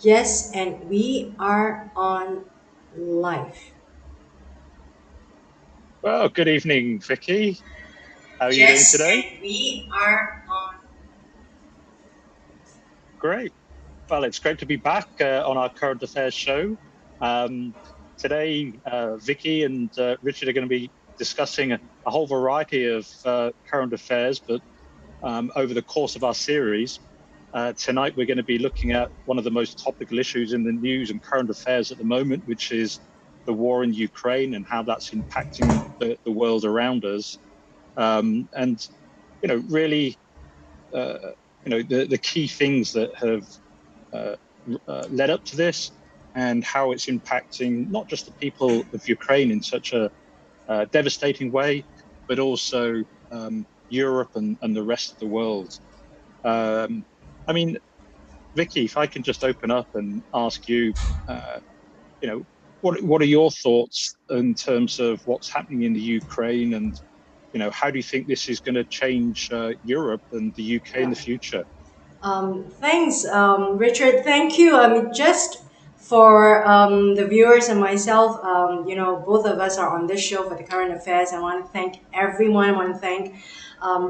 Yes, and we are on live. Well, good evening, Viki. How are you doing Yes, today? and we are on. Great. Well, it's great to be back on our current affairs show. Um, Today, Vicky and Richard are going to be discussing a whole variety of current affairs, but over the course of our series, tonight we're going to be looking at one of the most topical issues in the news and current affairs at the moment, which is the war in Ukraine and how that's impacting the world around us. And really, uh, the key things that have uh, led up to this and how it's impacting not just the people of Ukraine in such a devastating way, but also Europe and the rest of the world. Um, I mean, Vicky, if I can just open up and ask you, uh, you know, what are your thoughts in terms of what's happening in the Ukraine, and how do you think this is going to change Europe and the UK in Yeah. the future? Thanks, Richard. Thank you. Just for the viewers and myself, both of us are on this show for the current affairs. I want to thank everyone. I want to thank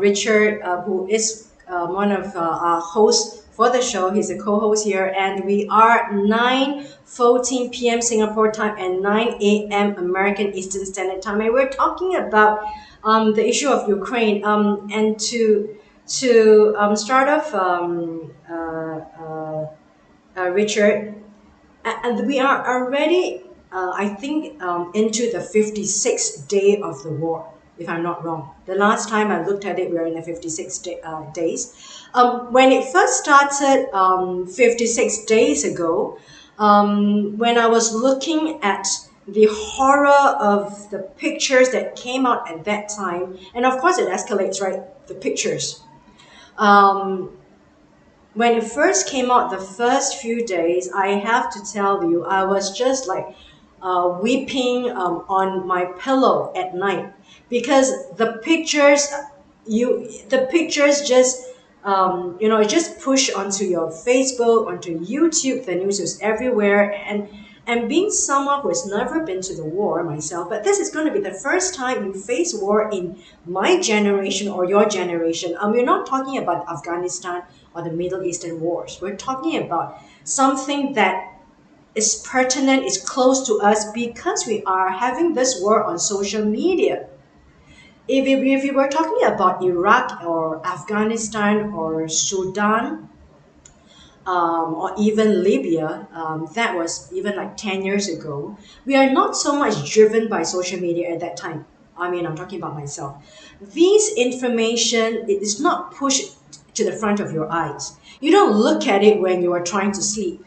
Richard, who is one of our hosts for the show. He's a co-host here, and we are 9:14 p.m. Singapore time and 9 a.m. American Eastern Standard Time, and we're talking about the issue of Ukraine. And to start off, Richard, and we are already, I think, into the 56th day of the war, if I'm not wrong. The last time I looked at it, we were in the 56 days. When it first started 56 days ago, when I was looking at the horror of the pictures that came out at that time, and of course it escalates, right? The pictures. Um, when it first came out, the first few days, I have to tell you, I was just like weeping on my pillow at night because the pictures just, it just push onto your Facebook, onto YouTube. The news is everywhere, and being someone who has never been to the war myself, but this is going to be the first time you face war in my generation or your generation. We're not talking about Afghanistan or the Middle Eastern wars. We're talking about something that is pertinent, is close to us because we are having this war on social media. If you were talking about Iraq or Afghanistan or Sudan, or even Libya, that was even like 10 years ago, we are not so much driven by social media at that time. I mean, I'm talking about myself. These information, it is not pushed to the front of your eyes. You don't look at it when you are trying to sleep.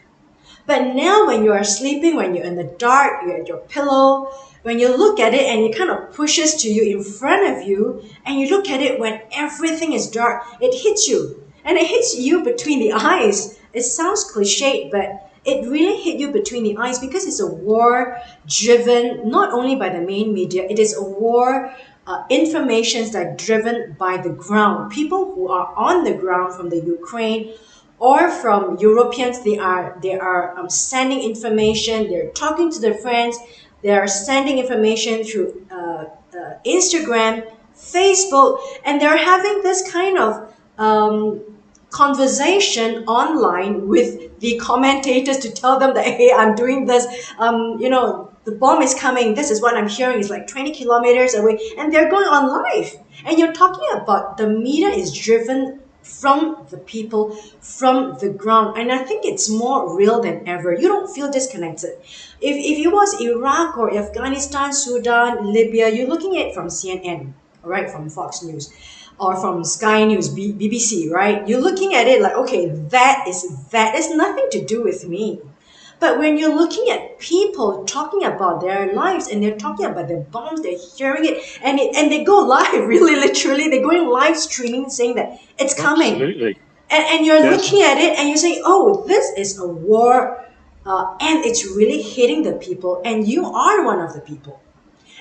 But now, when you are sleeping, when you're in the dark, you're at your pillow, when you look at it and it kind of pushes to you in front of you, and you look at it when everything is dark, it hits you. And it hits you between the eyes. It sounds cliched, but it really hit you between the eyes because it's a war driven not only by the main media, it is a war. Informations that are driven by the ground. People who are on the ground from the Ukraine or from Europeans. They are sending information. They're talking to their friends. They are sending information through Instagram, Facebook, and they're having this kind of conversation online with the commentators to tell them that, hey, I'm doing this. The bomb is coming. This is what I'm hearing. It's like 20 kilometers away, and they're going on live. And you're talking about the media is driven from the people, from the ground. And I think it's more real than ever. You don't feel disconnected. If it was Iraq or Afghanistan, Sudan, Libya, you're looking at it from CNN, all right, from Fox News or from Sky News, BBC, right? You're looking at it like, okay, that is nothing to do with me. But when you're looking at people talking about their lives and they're talking about the bombs, they're hearing it, and they go live, really, literally, they're going live streaming saying that it's coming. Absolutely. And you're Yes. looking at it and you're saying, oh, this is a war, and it's really hitting the people, and you are one of the people.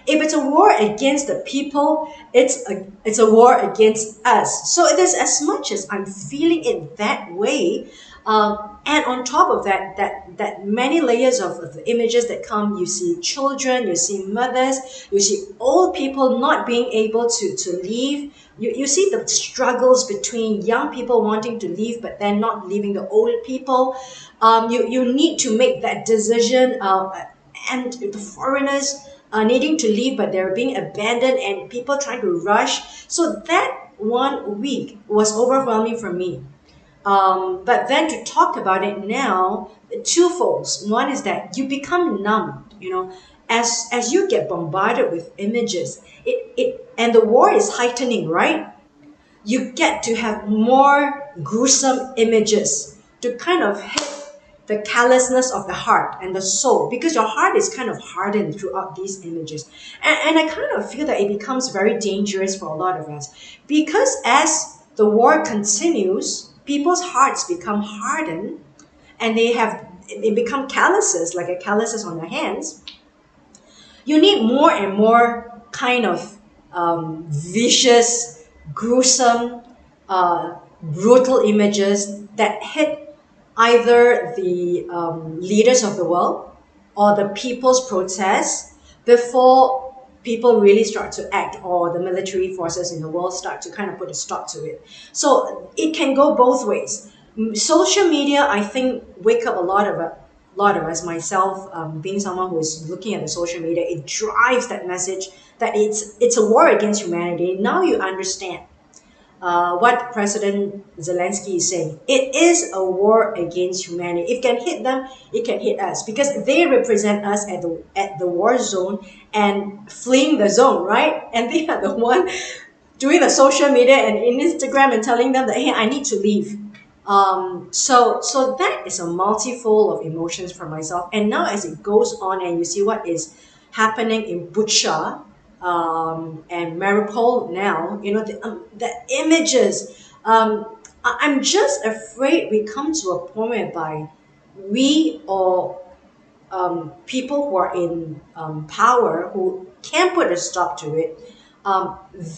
If it's a war against the people, it's a war against us. So it is as much as I'm feeling it that way. And on top of that, that many layers of images that come, you see children, you see mothers, you see old people not being able to leave. You see the struggles between young people wanting to leave, but then not leaving the old people. You need to make that decision, and the foreigners needing to leave, but they're being abandoned, and people trying to rush. So that 1 week was overwhelming for me. But then to talk about it now, two folds. One is that you become numb, as you get bombarded with images, and the war is heightening, right? You get to have more gruesome images to kind of hit the callousness of the heart and the soul, because your heart is kind of hardened throughout these images. And I kind of feel that it becomes very dangerous for a lot of us, because as the war continues, people's hearts become hardened, and they become calluses, like a calluses on their hands. You need more and more kind of vicious, gruesome, brutal images that hit either the leaders of the world or the people's protests before people really start to act, or the military forces in the world start to kind of put a stop to it. So it can go both ways. Social media, I think, wake up a lot of us, myself, being someone who is looking at the social media, it drives that message that it's a war against humanity. Now you understand what President Zelensky is saying. It is a war against humanity. It can hit them, it can hit us, because they represent us at the war zone and fleeing the zone, right? And they are the one doing the social media and in Instagram and telling them that, hey, I need to leave. So that is a multifold of emotions for myself. And now as it goes on and you see what is happening in Bucha, and Mariupol now, the images. I'm just afraid we come to a point whereby we, or people who are in power, who can put a stop to it,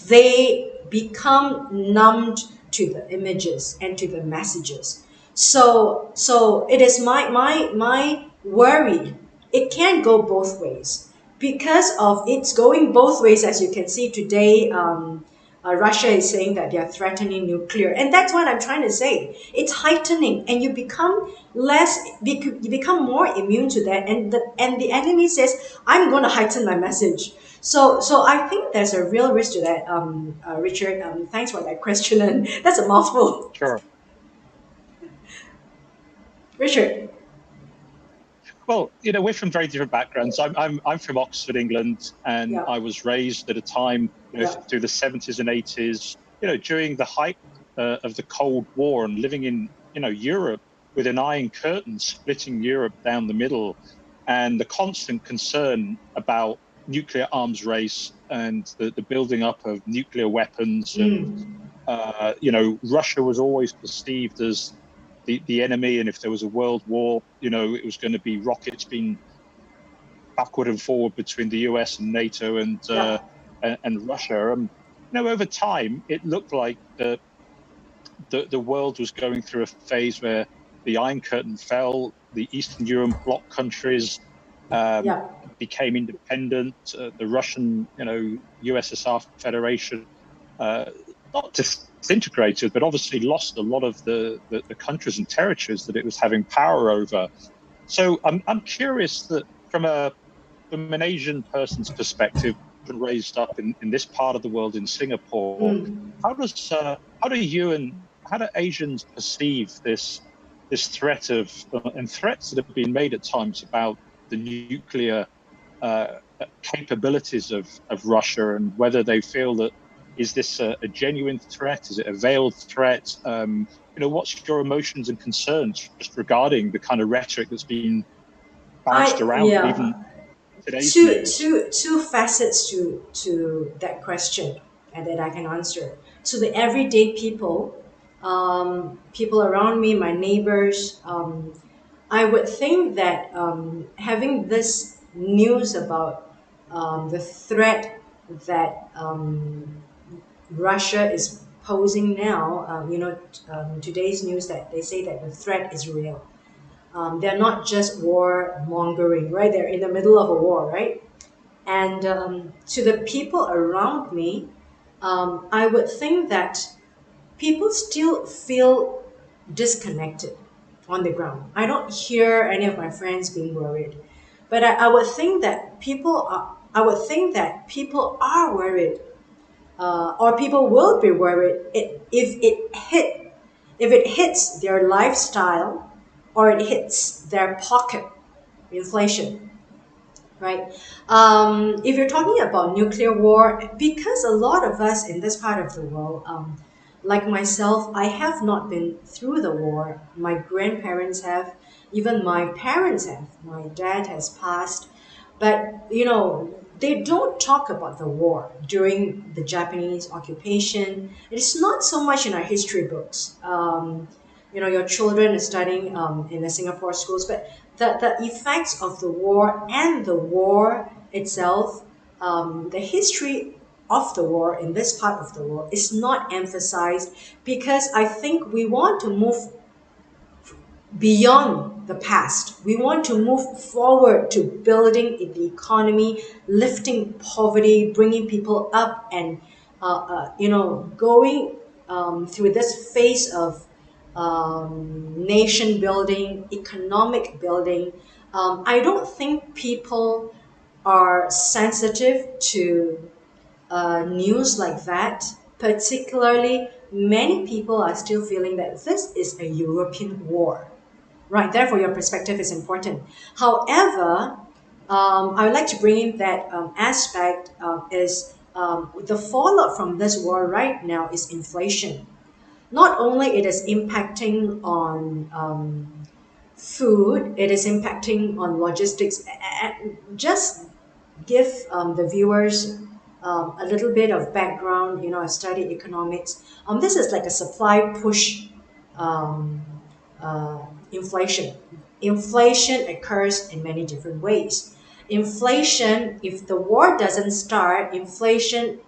they become numbed to the images and to the messages. So it is my worry. It can go both ways, because of it's going both ways. As you can see today, Russia is saying that they are threatening nuclear, and that's what I'm trying to say. It's heightening, and you become you become more immune to that, and the enemy says, "I'm going to heighten my message." So I think there's a real risk to that, Richard. Thanks for that question, and that's a mouthful. Sure. Richard. Well, we're from very different backgrounds. I'm from Oxford, England, and Yeah. I was raised at a time, Yeah. through the 70s and 80s, during the height of the Cold War, and living in, Europe with an iron curtain splitting Europe down the middle, and the constant concern about nuclear arms race and the building up of nuclear weapons. And Russia was always perceived as the enemy, and if there was a world war, it was going to be rockets being backward and forward between the US and NATO Yeah. and Russia. Over time, it looked like the world was going through a phase where the Iron Curtain fell, the Eastern Europe bloc countries um, Yeah. became independent, the Russian, USSR Federation, not disintegrated, but obviously lost a lot of the countries and territories that it was having power over. So I'm curious that from an Asian person's perspective, raised up in this part of the world, in Singapore, Mm. how do Asians perceive this threat of and threats that have been made at times about the nuclear uh, capabilities of Russia, and whether they feel that, is this a genuine threat? Is it a veiled threat? What's your emotions and concerns just regarding the kind of rhetoric that's been bounced around, Yeah. even in today's two news? two two facets to that question, and that I can answer. To the everyday people, people around me, my neighbors, I would think that having this news about the threat that Russia is posing now, today's news that they say that the threat is real. They're not just war mongering, right? They're in the middle of a war, right? And to the people around me, I would think that people still feel disconnected on the ground. I don't hear any of my friends being worried, but I would think that people are. I would think that people are worried, or people will be worried if it hits their lifestyle or it hits their pocket. Inflation, right? If you're talking about nuclear war, because a lot of us in this part of the world, like myself, I have not been through the war. My grandparents have, even my parents have. My dad has passed, but they don't talk about the war during the Japanese occupation. It's not so much in our history books. Your children are studying in the Singapore schools, but the effects of the war and the war itself, the history of the war in this part of the world is not emphasized, because I think we want to move beyond the past. We want to move forward to building the economy, lifting poverty, bringing people up, and going through this phase of nation building, economic building. I don't think people are sensitive to news like that. Particularly, many people are still feeling that this is a European war. Right, therefore your perspective is important. However, I would like to bring in that aspect is the fallout from this war right now is inflation. Not only it is impacting on food, it is impacting on logistics. Just give the viewers a little bit of background. I studied economics. This is like a supply push um, inflation. Inflation occurs in many different ways. Inflation, if the war doesn't start, inflation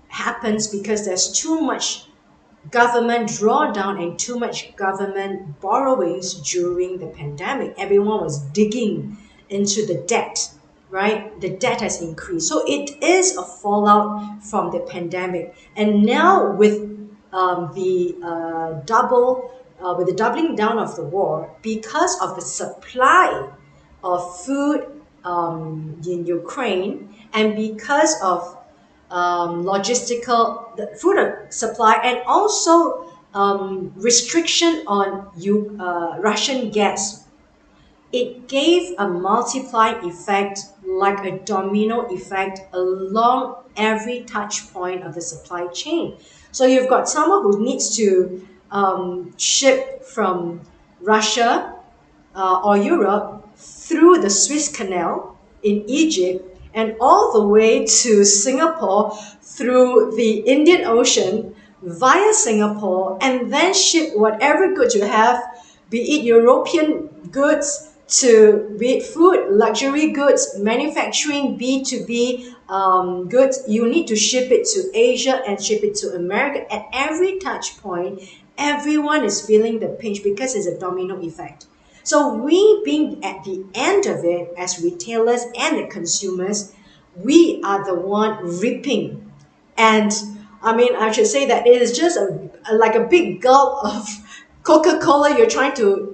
happens because there's too much government drawdown and too much government borrowings during the pandemic. Everyone was digging into the debt, right? The debt has increased. So it is a fallout from the pandemic. And now with the doubling down of the war, because of the supply of food in Ukraine, and because of logistical the food supply, and also restriction on Russian gas, it gave a multiplying effect, like a domino effect, along every touch point of the supply chain. So you've got someone who needs to ship from Russia or Europe through the Suez Canal in Egypt and all the way to Singapore through the Indian Ocean via Singapore, and then ship whatever goods you have, be it European goods to be it food, luxury goods, manufacturing, B2B goods. You need to ship it to Asia and ship it to America. At every touch point, everyone is feeling the pinch because it's a domino effect. So we being at the end of it as retailers and the consumers, we are the one reaping. And I mean, I should say that it is just like a big gulp of Coca-Cola you're trying to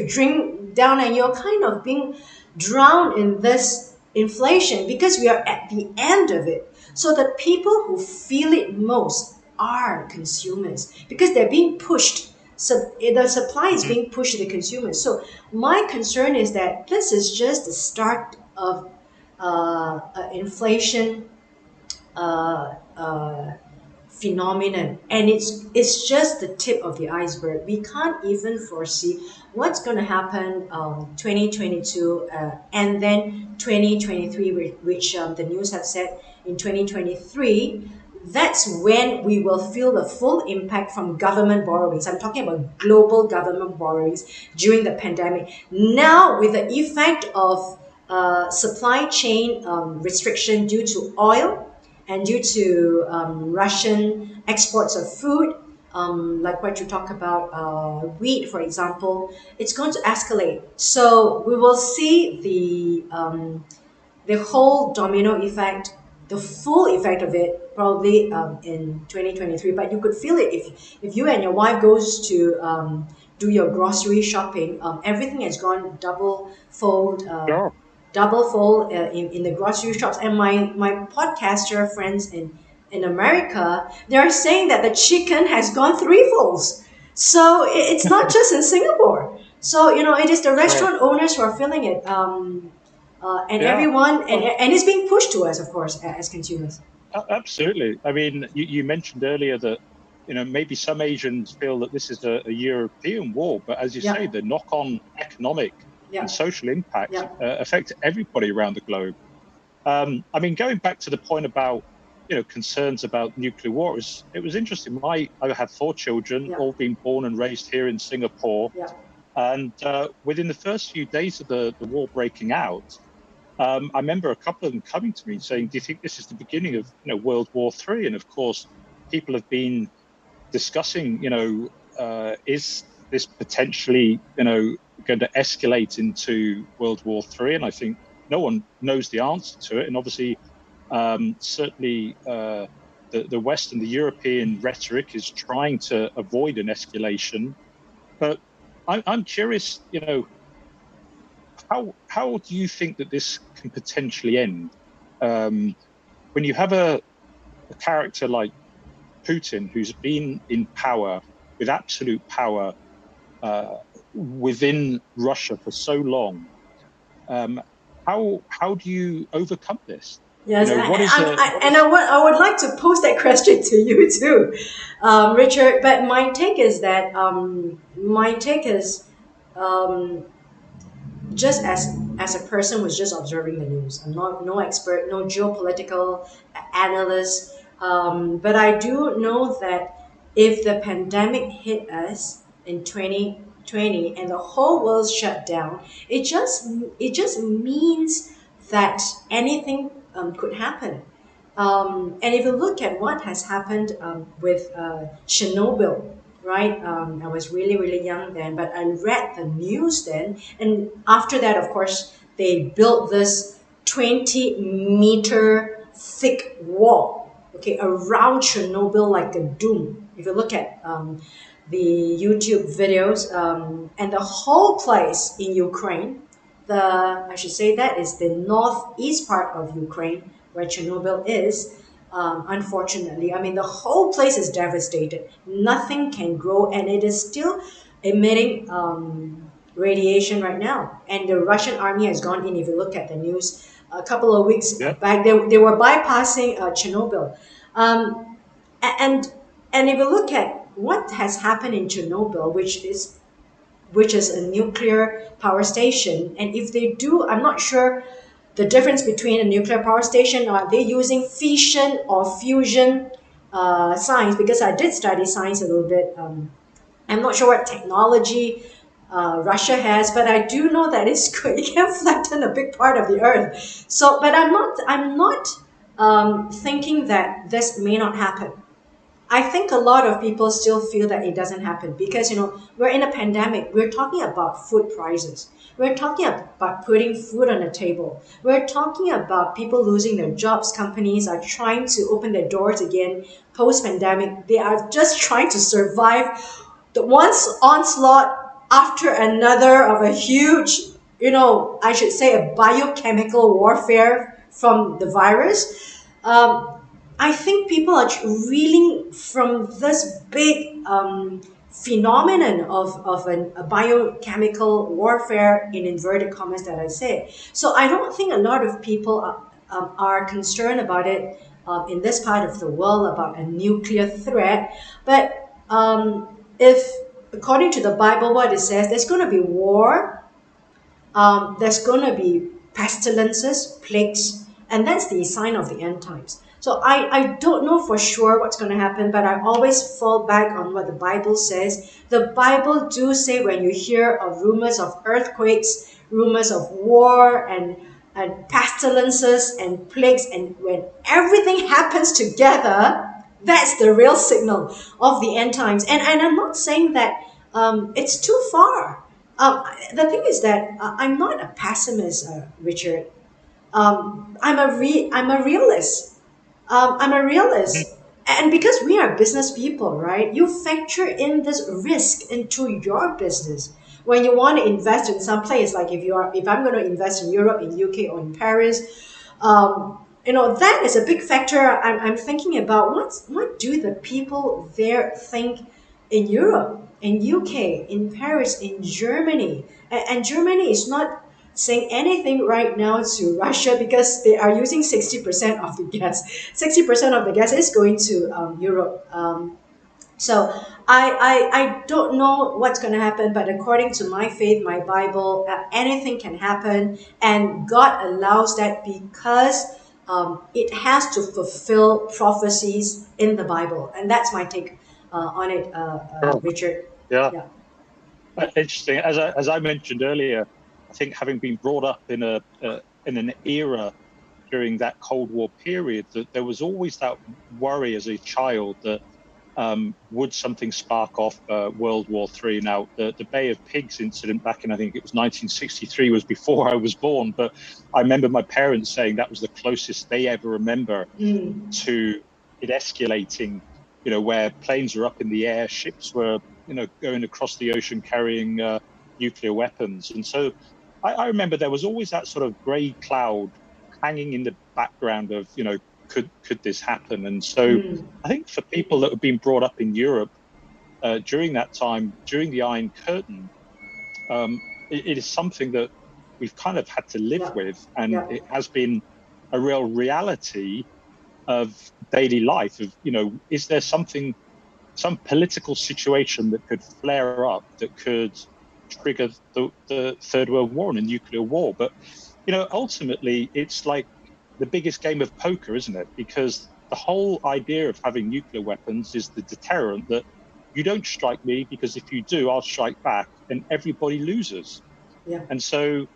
drink down, and you're kind of being drowned in this inflation because we are at the end of it. So the people who feel it most are consumers, because they're being pushed. So the supply is being pushed to the consumers. So my concern is that this is just the start of inflation phenomenon, and it's just the tip of the iceberg. We can't even foresee what's going to happen 2022 and then 2023, which the news have said in 2023. That's when we will feel the full impact from government borrowings. I'm talking about global government borrowings during the pandemic. Now, with the effect of supply chain restriction due to oil, and due to Russian exports of food, like what you talk about, wheat, for example, it's going to escalate. So we will see the whole domino effect, the full effect of it, probably in 2023. But you could feel it if you and your wife goes to do your grocery shopping. Everything has gone Sure. double fold in the grocery shops. And my podcaster friends in America, they're saying that the chicken has gone threefolds. So it's not just in Singapore. So it is the Sure. restaurant owners who are feeling it. And Yeah. everyone Well, and it's being pushed to us, of course, as consumers. absolutely. I mean, you mentioned earlier that maybe some Asians feel that this is a European war, but as you say, Yeah, the knock-on economic and yeah, social impact yeah, affect everybody around the globe. I mean, going back to the point about concerns about nuclear war, it was interesting. I have 4 children, yeah, all been born and raised here in Singapore, yeah, and within the first few days of the war breaking out, I remember a couple of them coming to me saying, "Do you think this is the beginning of World War III?" And of course, people have been discussing, is this potentially going to escalate into World War III? And I think no one knows the answer to it. And obviously, certainly the West and the European rhetoric is trying to avoid an escalation. But I'm curious, how do you think that this can potentially end? Um, when you have a character like Putin, who's been in power with absolute power uh, within Russia for so long, um, how do you overcome this? yes. What is a what And is I would like to pose that question to you too, Richard. But my take is that um, just as a person who's just observing the news. I'm not no expert, no geopolitical analyst, but I do know that if the pandemic hit us in 2020 and the whole world shut down, it just means that anything could happen. And if you look at what has happened with Chernobyl, right? I was really, really young then, but I read the news then. And after that, of course, they built this 20-meter thick wall, okay, around Chernobyl like a dome. If you look at the YouTube videos, and the whole place in Ukraine, I should say that is the northeast part of Ukraine where Chernobyl is. Unfortunately, I mean, the whole place is devastated. Nothing can grow, and it is still emitting radiation right now. And the Russian army has gone in. If you look at the news a couple of weeks yeah back, they were bypassing Chernobyl. Um, and and if you look at what has happened in Chernobyl, which is a nuclear power station. And if they do, I'm not sure the difference between a nuclear power station. Are they using fission or fusion science? Because I did study science a little bit. I'm not sure what technology Russia has, but I do know that it's good. It can flatten a big part of the earth. So, but I'm not thinking that this may not happen. I think a lot of people still feel that it doesn't happen because we're in a pandemic. We're talking about food prices. We're talking about putting food on the table. We're talking about people losing their jobs. Companies are trying to open their doors again post pandemic. They are just trying to survive the onslaught after another of a huge, I should say a biochemical warfare from the virus. I think people are reeling from this big phenomenon of a biochemical warfare in inverted commas that I say. So I don't think a lot of people are concerned about it in this part of the world about a nuclear threat. But if according to the Bible, what it says, there's going to be war, there's going to be pestilences, plagues, and that's the sign of the end times. So I don't know for sure what's going to happen, but I always fall back on what the Bible says. The Bible do say when you hear of rumors of earthquakes, rumors of war, and and pestilences and plagues, and when everything happens together, that's the real signal of the end times. And I'm not saying that it's too far. The thing is that I'm not a pessimist, Richard. I'm a realist. I'm a realist. And because we are business people, right? You factor in this risk into your business. When you want to invest in some place, like if I'm going to invest in Europe, in UK, or in Paris, that is a big factor. I'm thinking about what do the people there think in Europe, in UK, in Paris, in Germany, and Germany is not saying anything right now to Russia because they are using 60% of the gas. 60% of the gas is going to Europe. So I don't know what's going to happen, but according to my faith, my Bible, anything can happen, and God allows that because it has to fulfill prophecies in the Bible, and that's my take on it, Sure. Richard. Yeah. Yeah. Interesting. As I mentioned earlier, I think having been brought up in an era during that Cold War period, that there was always that worry as a child that would something spark off World War III? Now, the Bay of Pigs incident back in, I think it was 1963, was before I was born, but I remember my parents saying that was the closest they ever remember to it escalating, where planes were up in the air, ships were, going across the ocean carrying nuclear weapons. And so I remember there was always that sort of grey cloud hanging in the background of, could this happen? And so I think for people that have been brought up in Europe during that time, during the Iron Curtain, it is something that we've kind of had to live Yeah. with, and Yeah. it has been a real reality of daily life. Of is there some political situation that could flare up that could trigger the Third World War and a nuclear war? But ultimately, it's like the biggest game of poker, isn't it? Because the whole idea of having nuclear weapons is the deterrent that you don't strike me, because if you do, I'll strike back, and everybody loses. Yeah. And so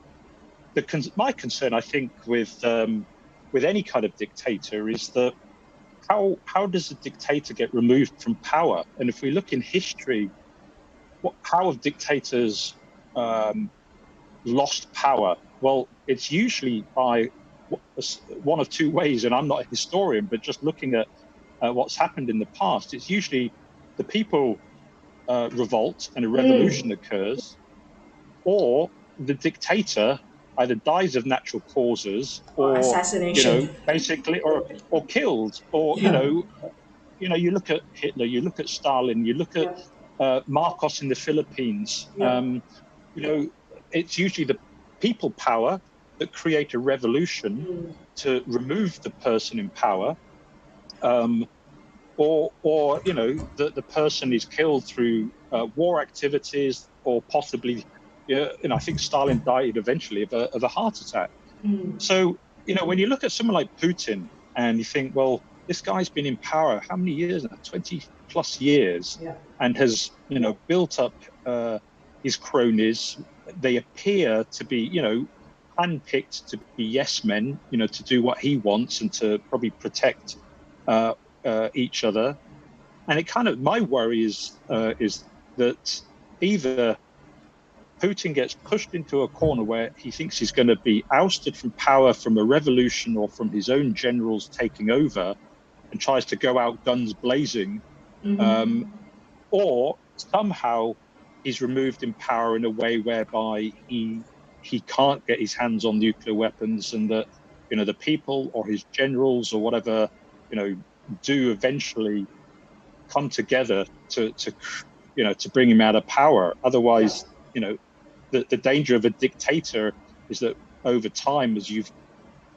my concern, I think, with any kind of dictator is that how does a dictator get removed from power? And if we look in history, how have dictators lost power? Well, it's usually by one of two ways, and I'm not a historian, but just looking at what's happened in the past, it's usually the people revolt and a revolution occurs, or the dictator either dies of natural causes, Or or assassination. basically, or killed, or Yeah. you look at Hitler, you look at Stalin, you look at Yeah. Marcos in the Philippines. Yeah. It's usually the people power that create a revolution to remove the person in power, um, or the person is killed through war activities, or possibly, I think Stalin died eventually of a heart attack. So when you look at someone like Putin and you think, well, this guy's been in power how many years now? 20+ years, Yeah. and has built up his cronies. They appear to be handpicked to be yes men, to do what he wants and to probably protect uh, each other. And it kind of, my worry is that either Putin gets pushed into a corner where he thinks he's going to be ousted from power from a revolution or from his own generals taking over, and tries to go out guns blazing, or somehow he's removed in power in a way whereby he can't get his hands on nuclear weapons, and that the people or his generals or whatever do eventually come together to bring him out of power. Yeah. Otherwise, the danger of a dictator is that over time, as you've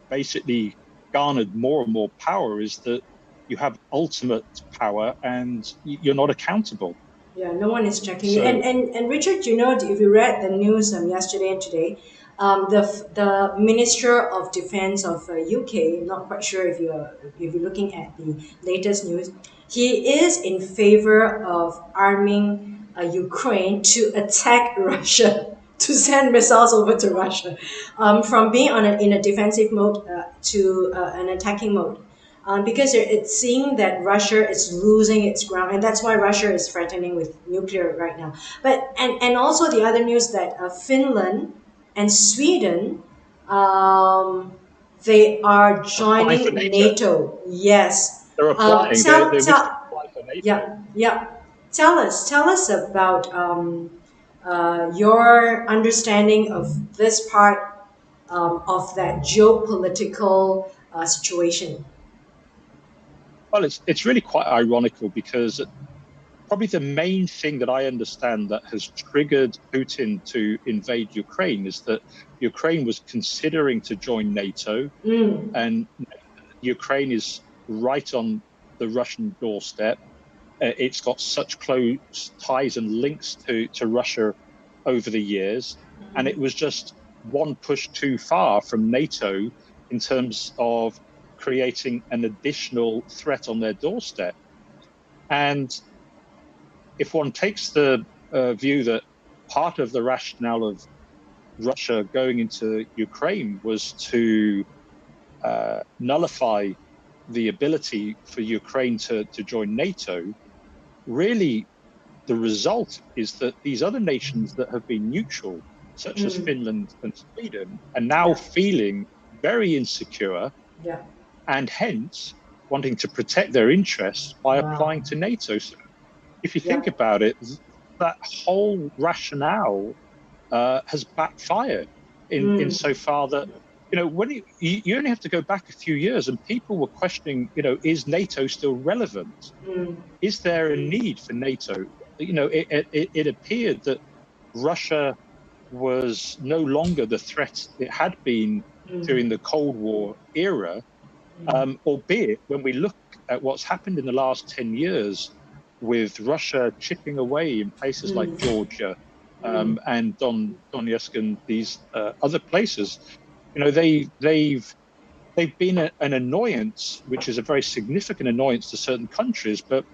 basically garnered more and more power, is that you have ultimate power and you're not accountable. Yeah, no one is checking you. So And Richard, if you read the news yesterday and today, the Minister of Defense of UK, I'm not quite sure if you're looking at the latest news, he is in favor of arming Ukraine to attack Russia. to send missiles over to Russia, from being in a defensive mode to an attacking mode. Because it's seeing that Russia is losing its ground, and that's why Russia is threatening with nuclear right now. But and also the other news that Finland and Sweden, um, they are Applying for joining NATO. NATO. Yes. They're applying. They wish to Tell apply for NATO. yeah, yeah. Tell us about your understanding of this part of that geopolitical situation. Well, it's really quite ironical because probably the main thing that I understand that has triggered Putin to invade Ukraine is that Ukraine was considering to join NATO, Mm, and Ukraine is right on the Russian doorstep. It's got such close ties and links to Russia over the years, and it was just one push too far from NATO in terms of creating an additional threat on their doorstep. And if one takes the view that part of the rationale of Russia going into Ukraine was to nullify the ability for Ukraine to join NATO, really the result is that these other nations that have been neutral, such as mm, Finland and Sweden, are now yeah, feeling very insecure yeah. and hence wanting to protect their interests by Wow. applying to NATO. So if you Yeah. think about it, that whole rationale has backfired in Mm, so far that when you only have to go back a few years and people were questioning, is NATO still relevant? mm, Is there a need for NATO? It appeared that Russia was no longer the threat it had been mm, during the Cold War era, mm, albeit when we look at what's happened in the last 10 years with Russia chipping away in places like mm, Georgia mm, and Donetsk and these other places, they've been an annoyance, which is a very significant annoyance to certain countries, but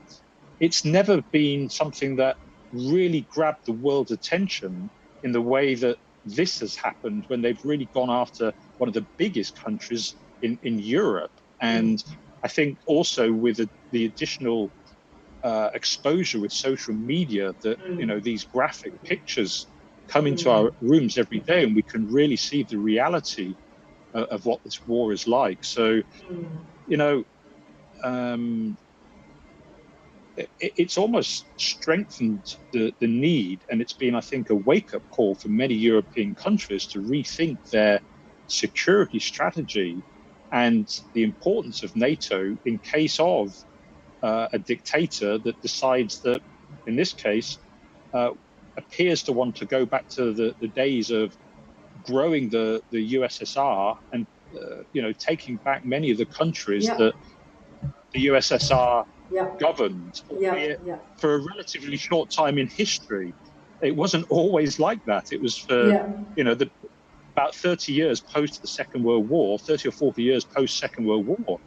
it's never been something that really grabbed the world's attention in the way that this has happened when they've really gone after one of the biggest countries in Europe. mm, And I think also with the additional exposure with social media that, mm, these graphic pictures come into mm, our rooms every day and we can really see the reality of what this war is like. So, mm, you know, um, it's almost strengthened the need, and it's been, I think, a wake up call for many European countries to rethink their security strategy and the importance of NATO in case of a dictator that decides that, in this case, uh, appears to want to go back to the days of growing the USSR and taking back many of the countries yeah, that the USSR yeah, governed, yeah, albeit yeah, for a relatively short time in history. It wasn't always like that. It was for, yeah, the about 30 years post the Second World War, 30 or 40 years post Second World War,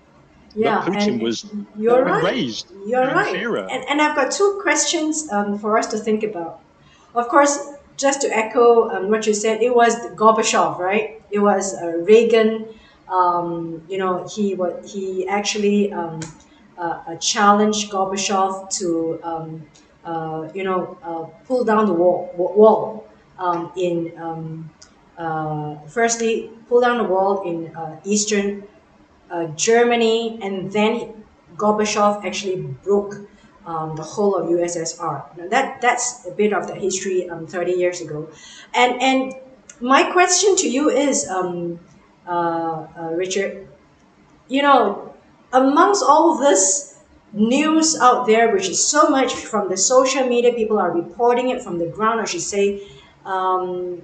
that yeah. Putin And was you're born and right. raised You're during this right. era. And I've got two questions for us to think about. Of course, just to echo what you said, it was Gorbachev, right? It was Reagan. He actually challenged Gorbachev to pull down the wall in firstly pull down the wall in eastern Germany, and then Gorbachev actually broke the whole of USSR. Now that's a bit of the history 30 years ago, and my question to you is, Richard, you know, amongst all this news out there, which is so much from the social media, people are reporting it from the ground, I should say. Um,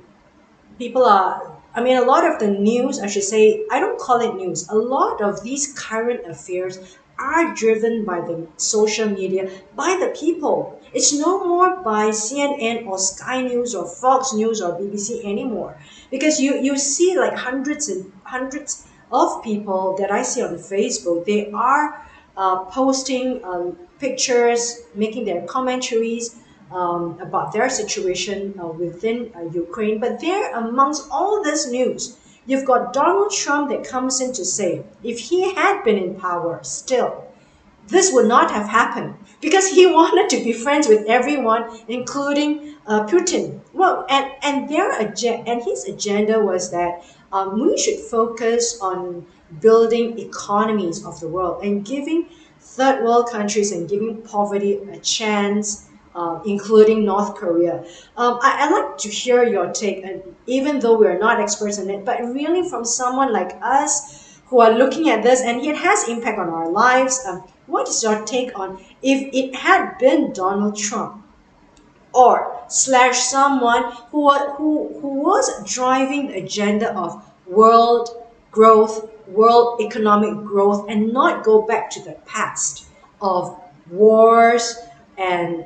people are I mean, a lot of the news, I should say, I don't call it news, a lot of these current affairs are driven by the social media, by the people. It's no more by CNN or Sky News or Fox News or BBC anymore, because you see like hundreds and hundreds of people that I see on Facebook. They are posting pictures, making their commentaries about their situation within Ukraine. But there, amongst all this news, you've got Donald Trump that comes in to say, if he had been in power still, this would not have happened because he wanted to be friends with everyone, including Putin. Well, and his agenda was that we should focus on building economies of the world and giving third world countries and giving poverty a chance, including North Korea. I'd like to hear your take, and even though we're not experts in it, but really from someone like us who are looking at this and it has impact on our lives. What is your take on if it had been Donald Trump or slash someone who was driving the agenda of world growth, world economic growth, and not go back to the past of wars and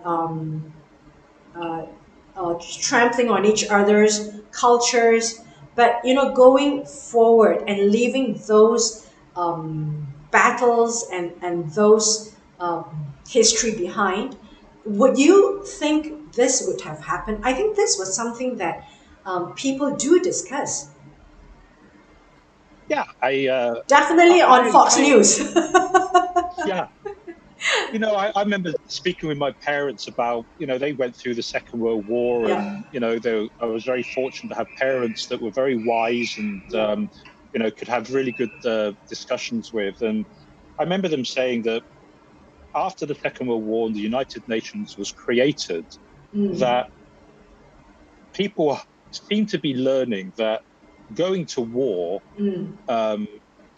trampling on each other's cultures, but going forward and leaving those battles and those history behind. Would you think this would have happened? I think this was something that people do discuss. Yeah, Definitely on Fox News. yeah. I remember speaking with my parents about, they went through the Second World War, Yeah, and I was very fortunate to have parents that were very wise and yeah. could have really good discussions with. And I remember them saying that after the Second World War and the United Nations was created, Mm, that people seem to be learning that going to war mm, um,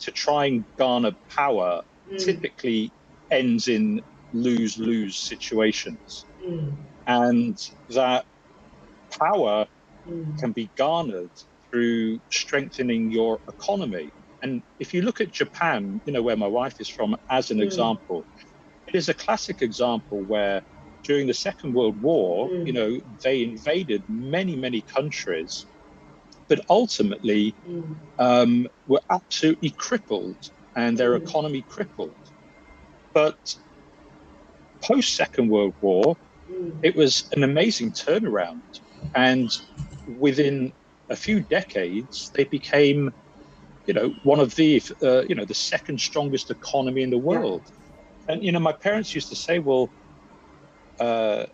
to try and garner power mm, typically ends in lose-lose situations, mm, and that power mm, can be garnered through strengthening your economy. And if you look at Japan, where my wife is from, as an mm, example, it is a classic example where during the Second World War, mm, they invaded many, many countries, but ultimately mm, were absolutely crippled and their mm, economy crippled. But post Second World War, mm. it was an amazing turnaround. And within a few decades, they became, one of the second strongest economy in the Yeah, world. And, my parents used to say, well, uh,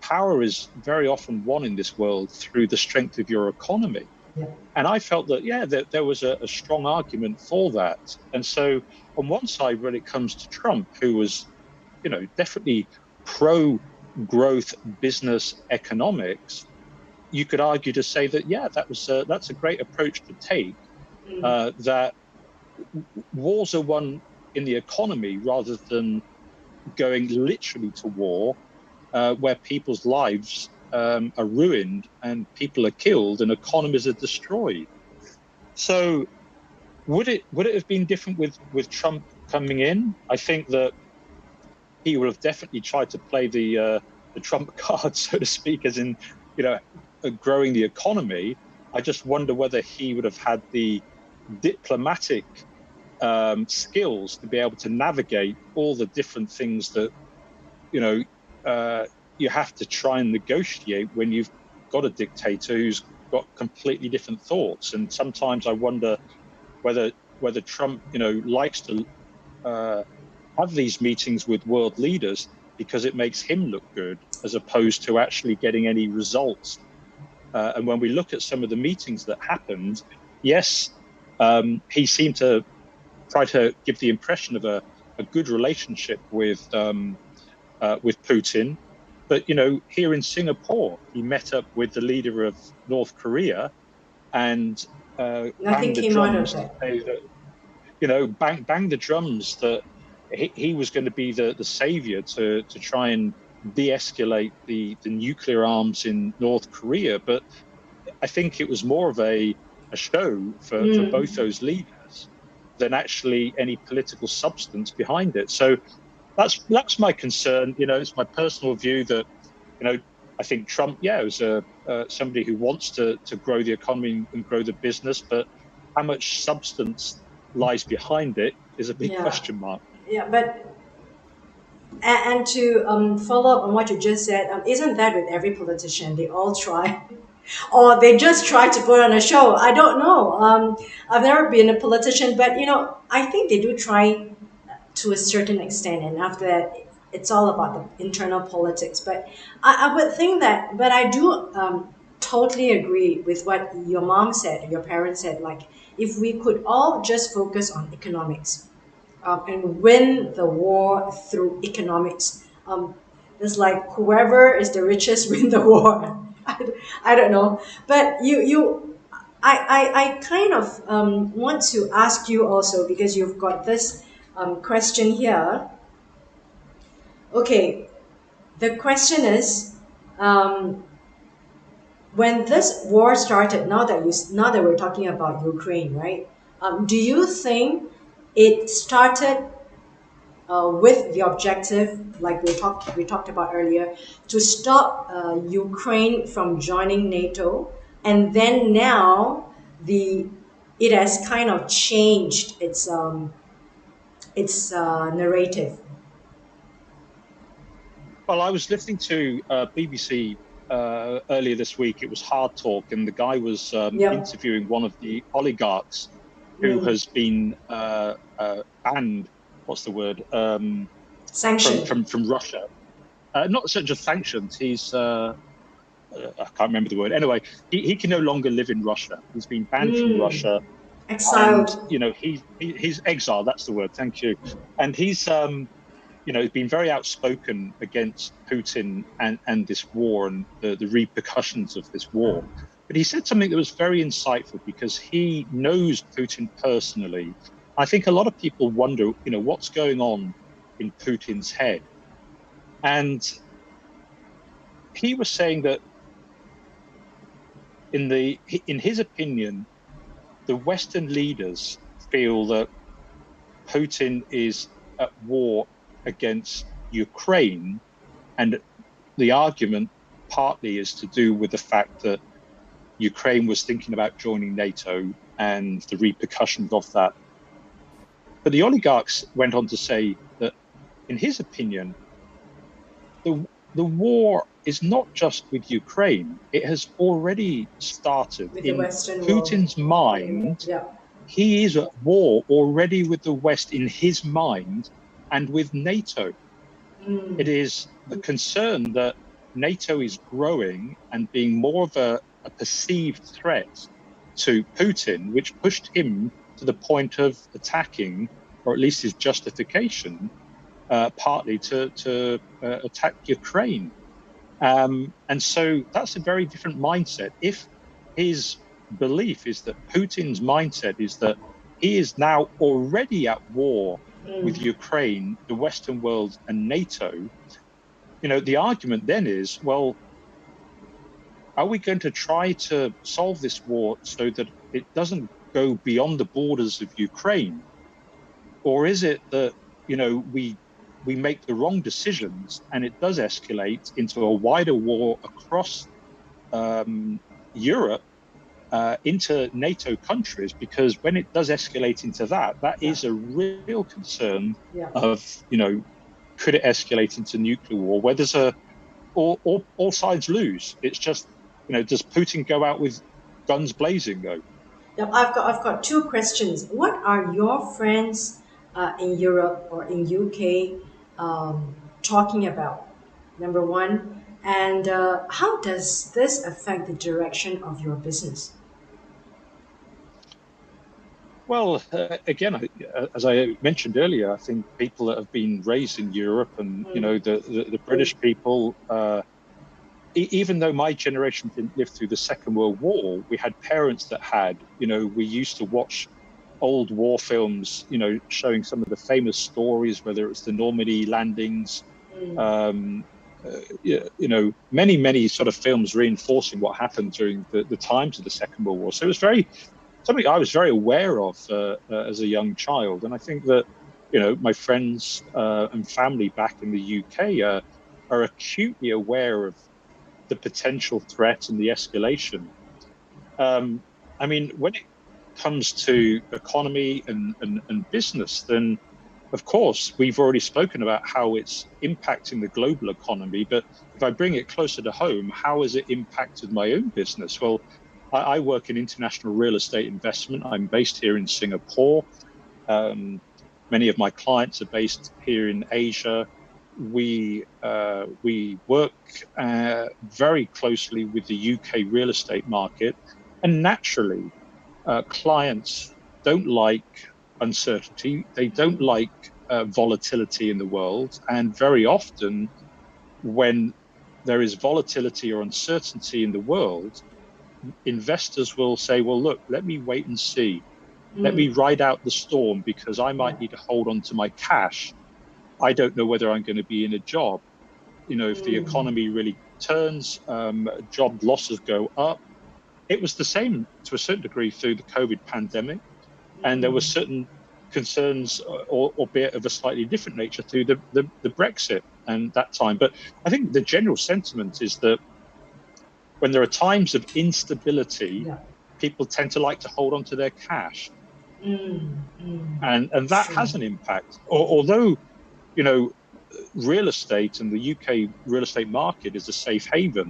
power is very often won in this world through the strength of your economy. yeah. And I felt that, yeah, there was a strong argument for that. And so on one side, when it comes to Trump, who was, definitely pro growth business economics, you could argue to say that, yeah, that's a great approach to take, Mm, that wars are won in the economy rather than going literally to war, where people's lives are ruined and people are killed and economies are destroyed. So would it have been different with Trump coming in? I think that he would have definitely tried to play the Trump card, so to speak, as in growing the economy. I just wonder whether he would have had the diplomatic skills to be able to navigate all the different things that you know you have to try and negotiate when you've got a dictator who's got completely different thoughts. And sometimes I wonder whether Trump, likes to uh, have these meetings with world leaders because it makes him look good as opposed to actually getting any results. And when we look at some of the meetings that happened, yes, he seemed to try to give the impression of a good relationship with Putin. But here in Singapore, he met up with the leader of North Korea and nothing banged the came out of drums to that. say that bang the drums that he was going to be the savior to try and de-escalate the nuclear arms in North Korea. But I think it was more of a show for both Mm, those leaders than actually any political substance behind it. So that's my concern. It's my personal view that you know I think Trump, yeah, is somebody who wants to grow the economy and grow the business, but how much substance lies behind it is a big yeah, question mark. yeah, but And to follow up on what you just said, isn't that with every politician? They all try, or they just try to put on a show. I don't know. I've never been a politician, but I think they do try to a certain extent, and after that, it's all about the internal politics. But I would think that, but I do totally agree with what your mom said, your parents said. Like, if we could all just focus on economics and win the war through economics. It's like whoever is the richest win the war. I don't know, but I kind of want to ask you also because you've got this question here. Okay, the question is, um, when this war started, now that we're talking about Ukraine, right? Do you think it started with the objective, like we talked about earlier, to stop Ukraine from joining NATO, and then now the it has kind of changed its narrative. Well, I was listening to BBC earlier this week. It was Hard Talk, and the guy was Yep. interviewing one of the oligarchs who Mm. has been banned. What's the word? Sanctioned. From Russia. Not such as sanctions. He's I can't remember the word. Anyway, he can no longer live in Russia. He's been banned from Mm. Russia, and Exiled. he's exiled. That's the word. Thank you. And he's been very outspoken against Putin and this war and the repercussions of this war. But he said something that was very insightful because he knows Putin personally. I think a lot of people wonder, what's going on in Putin's head. And he was saying that in his opinion, the Western leaders feel that Putin is at war against Ukraine, and the argument partly is to do with the fact that Ukraine was thinking about joining NATO and the repercussions of that. But the oligarchs went on to say that, in his opinion, the war is not just with Ukraine. It has already started With the in Western world. Putin's mind. Yeah. He is at war already with the West in his mind and with NATO. It is a concern that NATO is growing and being more of a perceived threat to Putin, which pushed him to the point of attacking, or at least his justification, partly to attack Ukraine. And so that's a very different mindset. If his belief is that Putin's mindset is that he is now already at war with Ukraine, the Western world, and NATO, the argument then is, well, are we going to try to solve this war so that it doesn't go beyond the borders of Ukraine? Or is it that, we make the wrong decisions and it does escalate into a wider war across Europe, into NATO countries? Because when it does escalate into that is a real concern of, could it escalate into nuclear war where there's all sides lose? It's just, does Putin go out with guns blazing though? Yep, I've got two questions. What are your friends in Europe or in UK talking about? Number one, and how does this affect the direction of your business? Well, again, as I mentioned earlier, I think people that have been raised in Europe and, the British people, even though my generation didn't live through the Second World War, we had parents that had, we used to watch old war films, showing some of the famous stories, whether it's the Normandy landings, many, many sort of films reinforcing what happened during the times of the Second World War. So it was something I was very aware of as a young child. And I think that, my friends and family back in the UK are acutely aware of the potential threat and the escalation. I mean, when it comes to economy and business, then of course, we've already spoken about how it's impacting the global economy, but if I bring it closer to home, how has it impacted my own business? Well, I work in international real estate investment. I'm based here in Singapore. Many of my clients are based here in Asia. We work very closely with the UK real estate market, and naturally, clients don't like uncertainty. They don't like volatility in the world, and very often, when there is volatility or uncertainty in the world, investors will say, "Well, look, let me wait and see. Let me ride out the storm because I might need to hold on to my cash. I don't know whether I'm going to be in a job. If the economy really turns, job losses go up." It was the same to a certain degree through the COVID pandemic, and there were certain concerns, albeit of a slightly different nature, through the Brexit and that time. But I think the general sentiment is that when there are times of instability, Yeah. people tend to like to hold on to their cash. And that Sure. has an impact. Although, real estate and the UK real estate market is a safe haven,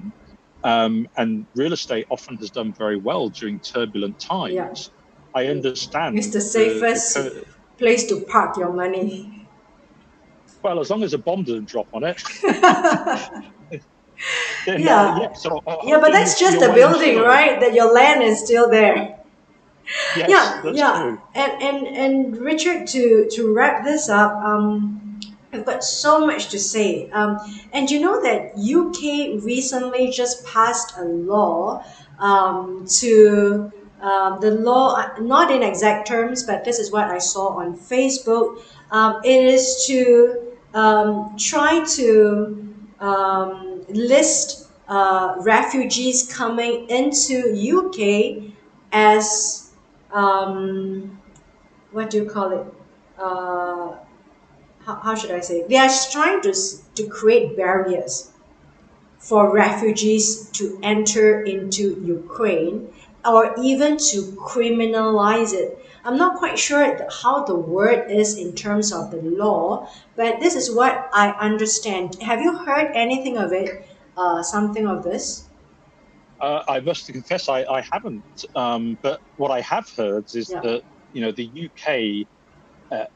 and real estate often has done very well during turbulent Yeah. times. I It's understand the safest place to park your money. well, as long as a bomb doesn't drop on it, then Yeah. yeah. So Yeah, but hopefully that's just you're the well building, insured. right? That your land is still there. Yes, Yeah, that's yeah. true. And Richard, to wrap this up, I've got so much to say. And you know that UK recently just passed a law to the law, not in exact terms, but this is what I saw on Facebook. It is to try to list refugees coming into UK as what do you call it? How should I say? They are trying to create barriers for refugees to enter into Ukraine, or even to criminalize it. I'm not quite sure how the word is in terms of the law, but this is what I understand. Have you heard anything of it? Something of this? I must confess I haven't. But what I have heard is Yeah, that the UK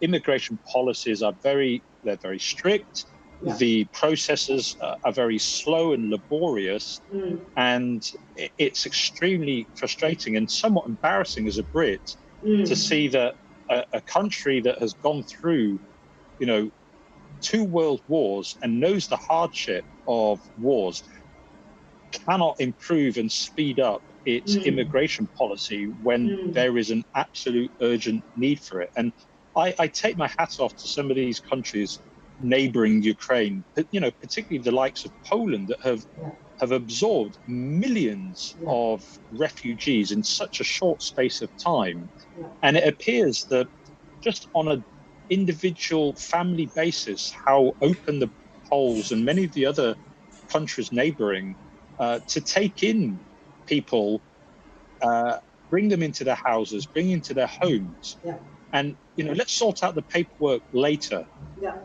immigration policies they're very strict. yeah. The processes are very slow and laborious, Mm, and it's extremely frustrating and somewhat embarrassing as a Brit to mm, see that a country that has gone through, you know, two world wars and knows the hardship of wars cannot improve and speed up its mm, immigration policy when mm. there is an absolute urgent need for it. And I take my hat off to some of these countries neighboring Ukraine, particularly the likes of Poland that Yeah, have absorbed millions yeah, of refugees in such a short space of time. yeah. And it appears that just on an individual family basis, how open the Poles and many of the other countries neighboring to take in people, uh, bring them into their houses, bring into their homes, Yeah, and let's sort out the paperwork later. yeah,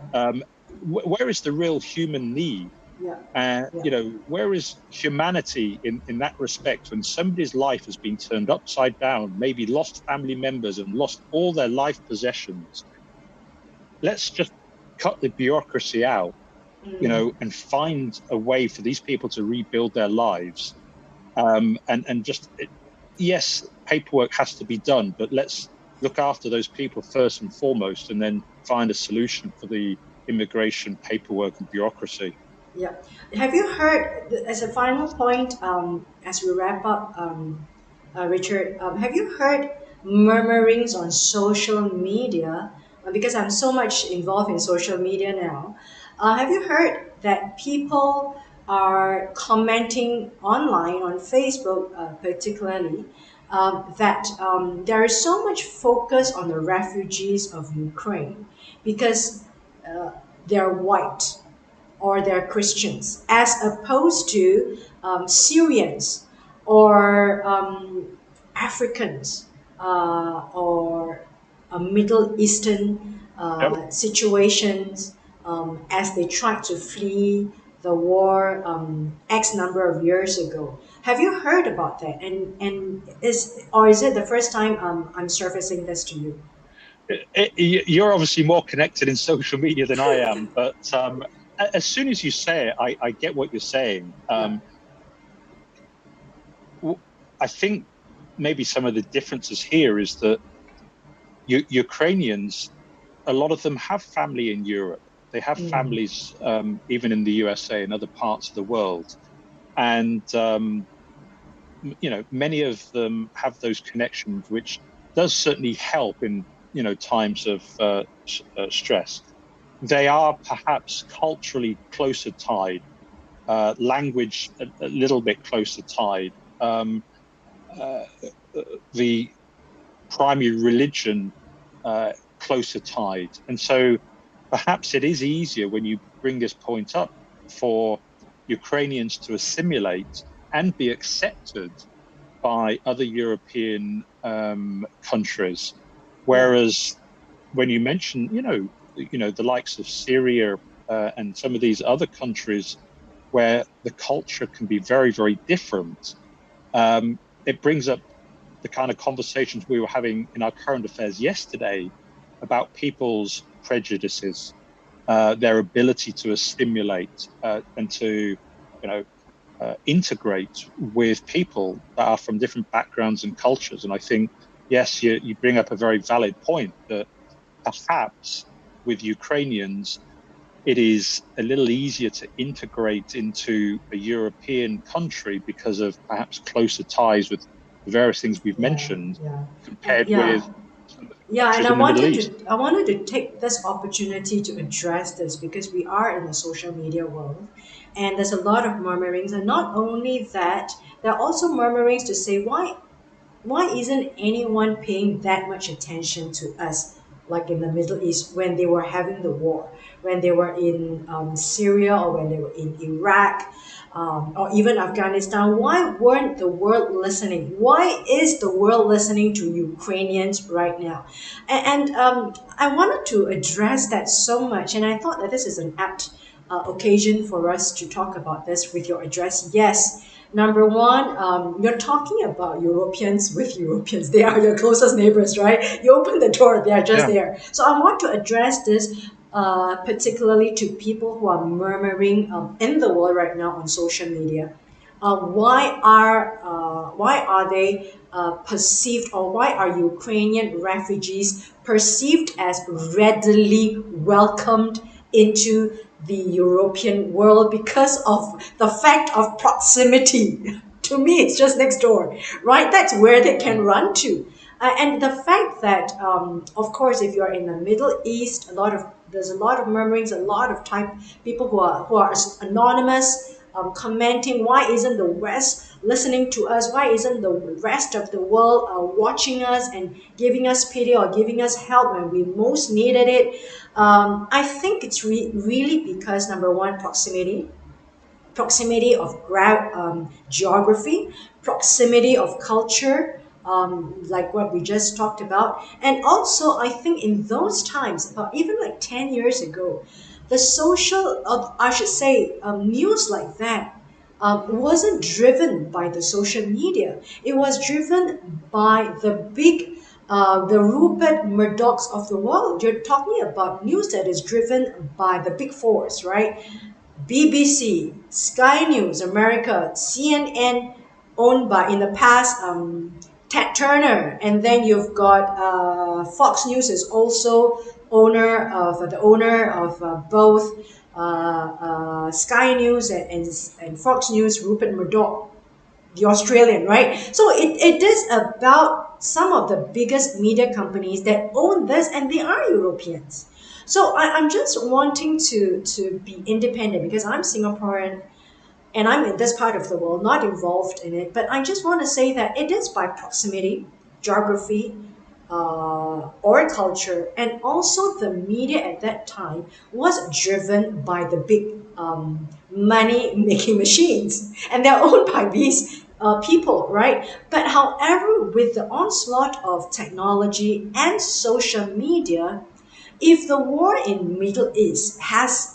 Where is the real human need? yeah, yeah, Where is humanity in that respect when somebody's life has been turned upside down, maybe lost family members and lost all their life possessions? Let's just cut the bureaucracy out, and find a way for these people to rebuild their lives. And just yes, paperwork has to be done, but let's look after those people first and foremost, and then find a solution for the immigration paperwork and bureaucracy. yeah. Have you heard, as a final point, as we wrap up, Richard, have you heard murmurings on social media? Because I'm so much involved in social media now. Have you heard that people are commenting online on Facebook, particularly, that there is so much focus on the refugees of Ukraine because they're white or they're Christians, as opposed to Syrians or Africans or Middle Eastern Yep. situations as they tried to flee the war X number of years ago. Have you heard about that? And is it the first time I'm surfacing this to you? You're obviously more connected in social media than I am, but as soon as you say it, I get what you're saying. Yeah. I think maybe some of the differences here is that Ukrainians, a lot of them have family in Europe. They have Mm. families even in the USA and other parts of the world, and many of them have those connections, which does certainly help in times of stress. They are perhaps culturally closer tied, language a little bit closer tied. Uh, the primary religion closer tied. And so perhaps it is easier when you bring this point up for Ukrainians to assimilate and be accepted by other European countries. Yeah. Whereas when you mention, the likes of Syria and some of these other countries where the culture can be very, very different, it brings up the kind of conversations we were having in our current affairs yesterday about people's prejudices, their ability to assimilate and to, integrate with people that are from different backgrounds and cultures. And I think, yes, you bring up a very valid point that perhaps with Ukrainians, it is a little easier to integrate into a European country because of perhaps closer ties with the various things we've Yeah. mentioned Yeah. And compared with yeah. some of the Yeah, and countries in the Middle East. I wanted to take this opportunity to address this because we are in the social media world and there's a lot of murmurings, and not only that, there are also murmurings to say why isn't anyone paying that much attention to us, like in the Middle East when they were having the war, when they were in Syria or when they were in Iraq, or even Afghanistan? Why weren't the world listening? Why is the world listening to Ukrainians right now? And I wanted to address that so much, and I thought that this is an apt occasion for us to talk about this with your address. Yes, number one, you're talking about Europeans with Europeans. They are your closest neighbors, right? You open the door, they are just Yeah. there. So I want to address this particularly to people who are murmuring in the world right now on social media. Why are they perceived, or why are Ukrainian refugees perceived as readily welcomed into the European world because of the fact of proximity? To me, it's just next door, right? That's where they can Mm. run to. And the fact that, of course, if you're in the Middle East, there's a lot of murmurings, a lot of people who are anonymous, commenting, why isn't the West listening to us? Why isn't the rest of the world watching us and giving us pity or giving us help when we most needed it? I think it's really because, number one, proximity of geography, proximity of culture, like what we just talked about. And also, I think in those times, about even like 10 years ago, the social, I should say, news like that wasn't driven by the social media. It was driven by the Rupert Murdochs of the world. You're talking about news that is driven by the big fours, right? BBC, Sky News, America, CNN, owned by in the past Ted Turner, and then you've got Fox News is also the owner of both Sky News and Fox News, Rupert Murdoch, the Australian, right? So it is about some of the biggest media companies that own this, and they are Europeans. So I'm just wanting to be independent because I'm Singaporean and I'm in this part of the world, not involved in it. But I just want to say that it is by proximity, geography, or culture, and also the media at that time was driven by the big money making machines, and they're owned by these people, right? But however, with the onslaught of technology and social media, If the war in Middle East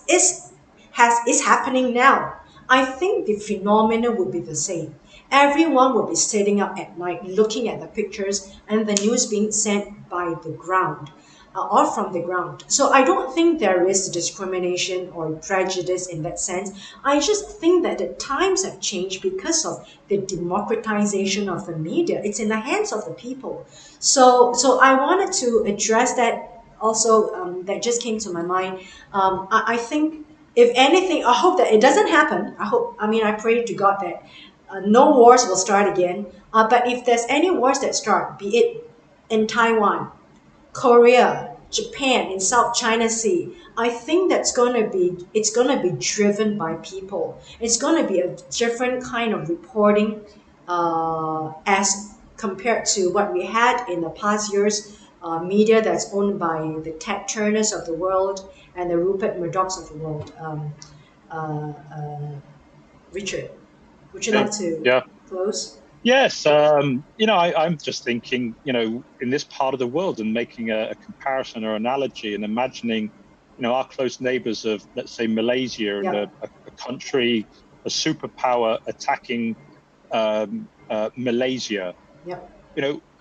is happening now, I think the phenomenon would be the same. Everyone will be sitting up at night looking at the pictures and the news being sent by the ground or from the ground. So I don't think there is discrimination or prejudice in that sense. I just think that the times have changed because of the democratization of the media. It's in the hands of the people. So I wanted to address that also. That just came to my mind. I think if anything, I hope that it doesn't happen. I pray to God that no wars will start again. But if there's any wars that start, be it in Taiwan, Korea, Japan, in South China Sea, I think it's gonna be driven by people. It's gonna be a different kind of reporting as compared to what we had in the past years. Media that's owned by the Ted Turners of the world and the Rupert Murdochs of the world. Richard, would you like to Yeah. close? Yes, I'm just thinking, in this part of the world and making a comparison or analogy and imagining, our close neighbors of, let's say, Malaysia and Yeah, a country, a superpower attacking Malaysia. yeah,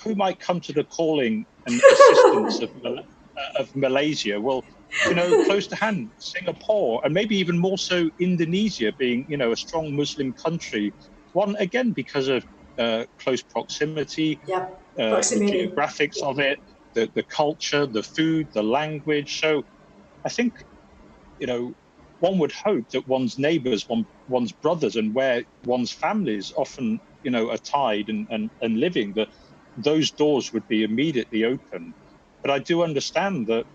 Who might come to the calling and assistance of Malaysia? Well, close to hand, Singapore, and maybe even more so Indonesia, being a strong Muslim country. One again because of close proximity, yeah. the Proximity. geographics of it, the culture, the food, the language. So I think one would hope that one's neighbors, one's brothers, and where one's families often are tied and living, that those doors would be immediately open. But I do understand that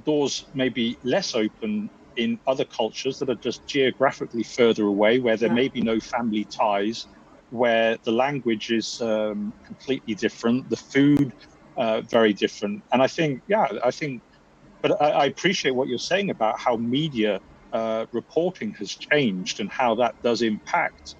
doors may be less open in other cultures that are just geographically further away, where there Yeah. may be no family ties, where the language is completely different, the food very different. And but I appreciate what you're saying about how media reporting has changed and how that does impact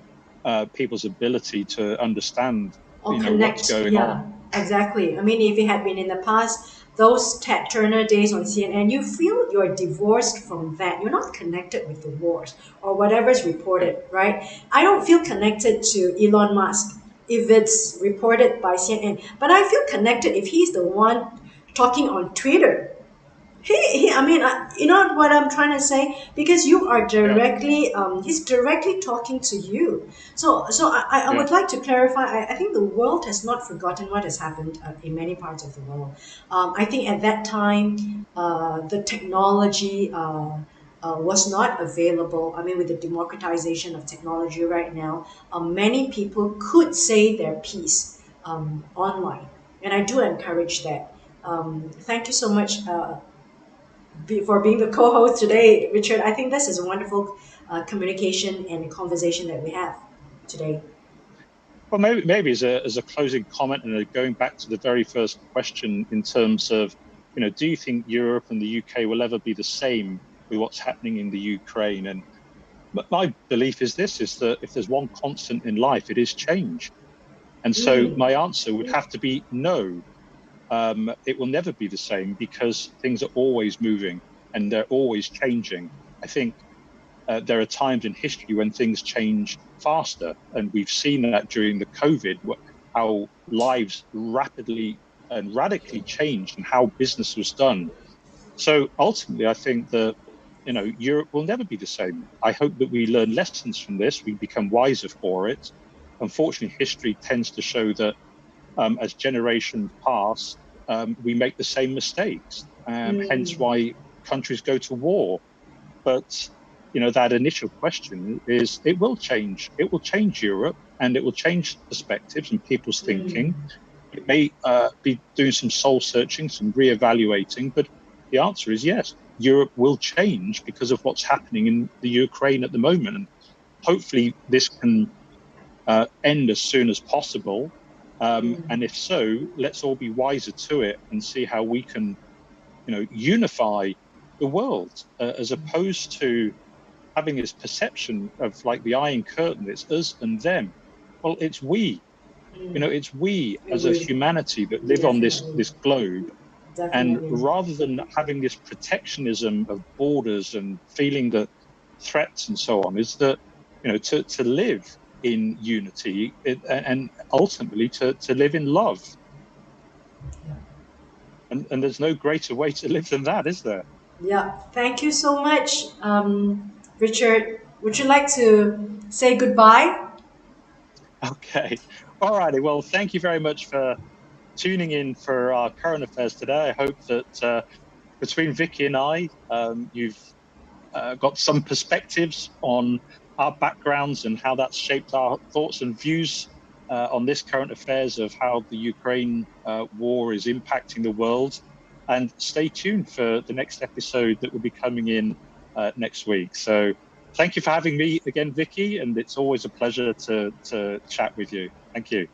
people's ability to understand, Or what's connect. going Yeah, on. exactly. I mean, if it had been in the past, those Ted Turner days on CNN, you feel you're divorced from that. You're not connected with the wars or whatever's Yeah. reported, right? I don't feel connected to Elon Musk if it's reported by CNN, but I feel connected if he's the one talking on Twitter. I mean, you know what I'm trying to say? Because you are Yeah. directly, he's directly talking to you. So I Yeah. would like to clarify. I think the world has not forgotten what has happened in many parts of the world. I think at that time, the technology was not available. I mean, with the democratization of technology right now, many people could say their piece online. And I do encourage that. Thank you so much for being the co-host today, Richard. I think this is a wonderful communication and conversation that we have today. Well, maybe as a closing comment and going back to the very first question in terms of, do you think Europe and the UK will ever be the same with what's happening in the Ukraine? And my belief is this: is that if there's one constant in life, it is change. And so Mm, my answer would have to be no. It will never be the same because things are always moving and they're always changing. I think there are times in history when things change faster, and we've seen that during the COVID, how lives rapidly and radically changed and how business was done. So ultimately, I think that Europe will never be the same. I hope that we learn lessons from this, we become wiser for it. Unfortunately, history tends to show that as generations pass, we make the same mistakes. Hence mm, why countries go to war. But that initial question is it will change. It will change Europe and it will change perspectives and people's mm, thinking. It may be doing some soul searching, some reevaluating, but the answer is yes. Europe will change because of what's happening in the Ukraine at the moment. And hopefully this can end as soon as possible. And if so, let's all be wiser to it and see how we can, unify the world as opposed to having this perception of like the Iron Curtain. It's us and them. Well, it's we. mm. It's we We as a would humanity that live on this definitely. this globe And Definitely. rather than having this protectionism of borders and feeling that threats and so on, is that, to live in unity and ultimately to live in love. And there's no greater way to live than that, is there? Yeah. Thank you so much, Richard. Would you like to say goodbye? Okay. All righty. Well, thank you very much for tuning in for our current affairs today. I hope that between Viki and I, you've got some perspectives on our backgrounds and how that's shaped our thoughts and views on this current affairs of how the Ukraine war is impacting the world. And stay tuned for the next episode that will be coming in next week. So thank you for having me again, Viki, and it's always a pleasure to chat with you. Thank you.